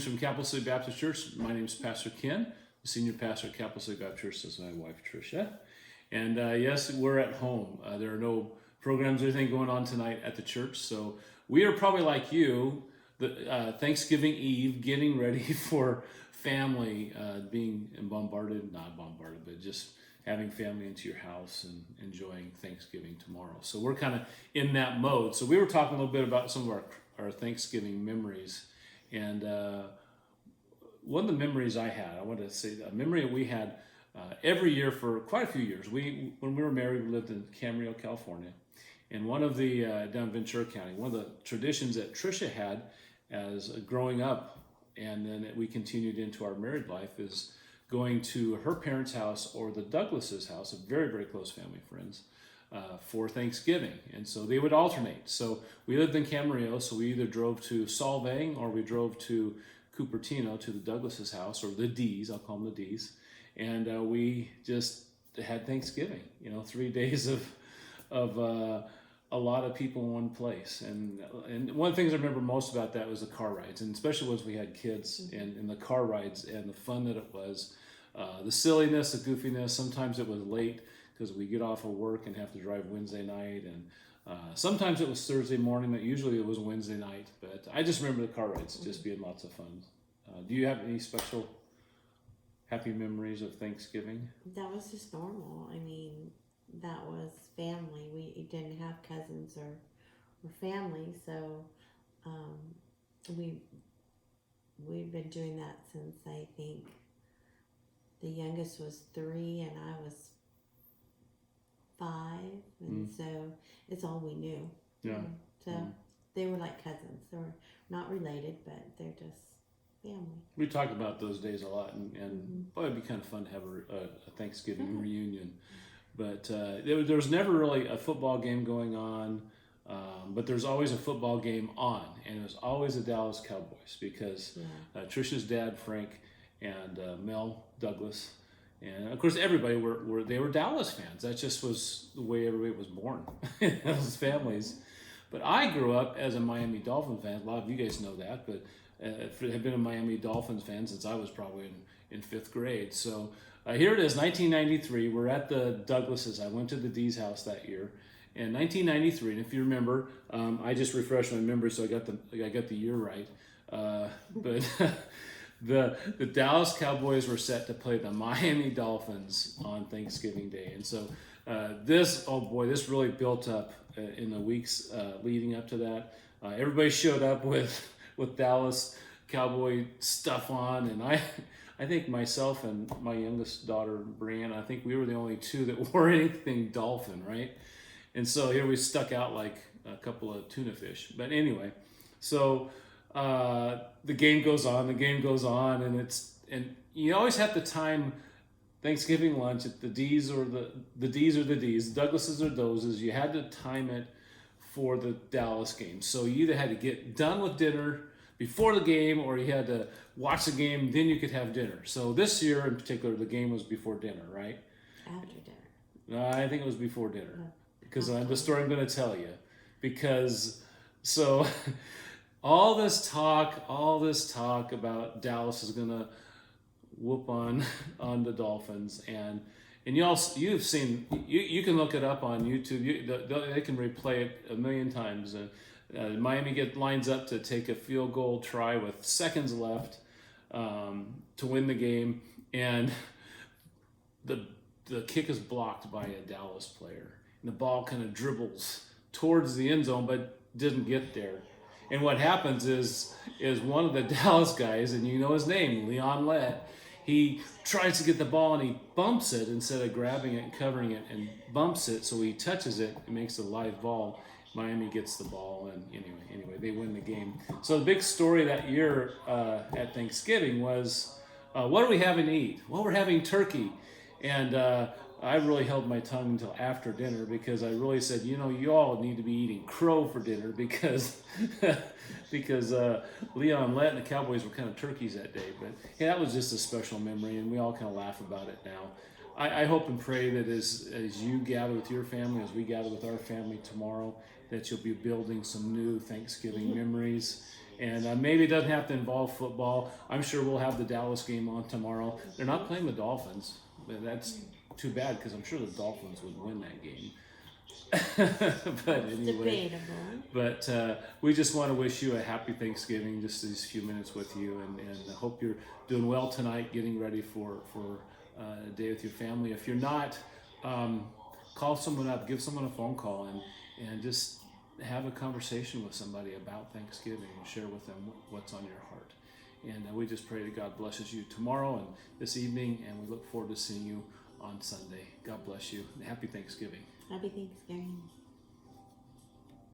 From Capital City Baptist Church. My name is Pastor Ken, the senior pastor at Capital City Baptist Church. This is my wife, Tricia. And yes, we're at home. There are no programs or anything going on tonight at the church. So we are probably like you, Thanksgiving Eve, getting ready for family, being bombarded, not bombarded, but just having family into your house and enjoying Thanksgiving tomorrow. So we're kind of in that mode. So we were talking a little bit about some of our Thanksgiving memories. And one of the memories I had, I wanted to say a memory that we had every year for quite a few years. When we were married, we lived in Camarillo, California. And one of the, down in Ventura County, one of the traditions that Tricia had as growing up, and then we continued into our married life, is going to her parents' house or the Douglas's house, a very, very close family friends, for Thanksgiving. And so they would alternate. So we lived in Camarillo, so we either drove to Solvang or we drove to Cupertino to the Douglas's house, or the D's, I'll call them the D's. And we just had Thanksgiving, 3 days of a lot of people in one place. And one of the things I remember most about that was the car rides, and especially once we had kids, and the car rides and the fun that it was, the silliness, the goofiness. Sometimes it was late because we get off of work and have to drive Wednesday night, and sometimes it was Thursday morning, but usually it was Wednesday night. But I just remember the car rides just being lots of fun. Do you have any special happy memories of Thanksgiving? That was just normal. I mean, that was family. We didn't have cousins or family, so we've been doing that since I think the youngest was 3 and I was 5, and so it's all we knew. Yeah. So they were like cousins. They were not related, but they're just family. We talk about those days a lot, and boy, it'd be kind of fun to have a Thanksgiving reunion. But there was never really a football game going on, but there's always a football game on, and it was always the Dallas Cowboys because Tricia's dad, Frank, and Mel Douglas, and of course everybody they were Dallas fans. That just was the way everybody was born, those families. But I grew up as a Miami Dolphins fan. A lot of you guys know that, but have been a Miami Dolphins fan since I was probably in 5th grade. So here it is, 1993. We're at the Douglas's. I went to the D's house that year in 1993. And if you remember, I just refreshed my memory, so I got the year right. But the Dallas Cowboys were set to play the Miami Dolphins on Thanksgiving Day, and so this really built up in the weeks leading up to that. Everybody showed up with Dallas Cowboy stuff on, and I think myself and my youngest daughter Brianna, I think we were the only two that wore anything Dolphin, right? And so here we stuck out like a couple of tuna fish. But anyway, so the game goes on, and you always have to time Thanksgiving lunch at the D's or the D's, Douglas's or Doze's. You had to time it for the Dallas game. So you either had to get done with dinner before the game, or you had to watch the game, then you could have dinner. So this year in particular, the game was before dinner, right? After dinner. No, I think it was before dinner, because the story I'm going to tell you. Because so all this talk about Dallas is going to whoop on the Dolphins, and you've seen, you can look it up on YouTube. They can replay it a million times. Miami lines up to take a field goal try with seconds left to win the game, and the kick is blocked by a Dallas player, and the ball kind of dribbles towards the end zone but didn't get there. And what happens is one of the Dallas guys, and you know his name, Leon Lett, he tries to get the ball and he bumps it instead of grabbing it and covering it, and bumps it, so he touches it and makes a live ball. Miami gets the ball, and anyway, they win the game. So the big story that year at Thanksgiving was, what are we having to eat? Well, we're having turkey. And I really held my tongue until after dinner, because I really said, you all need to be eating crow for dinner, because Leon Lett and the Cowboys were kind of turkeys that day. But yeah, that was just a special memory, and we all kind of laugh about it now. I hope and pray that as you gather with your family, as we gather with our family tomorrow, that you'll be building some new Thanksgiving memories, And maybe it doesn't have to involve football. I'm sure we'll have the Dallas game on tomorrow. They're not playing the Dolphins. But that's too bad because I'm sure the Dolphins would win that game. But anyway, Debatable. we just want to wish you a happy Thanksgiving, just these few minutes with you, and I hope you're doing well tonight, getting ready for a day with your family. If you're not, call someone up, give someone a phone call, and just have a conversation with somebody about Thanksgiving and share with them what's on your heart. And we just pray that God blesses you tomorrow and this evening, and we look forward to seeing you on Sunday. God bless you, and happy Thanksgiving. Happy Thanksgiving.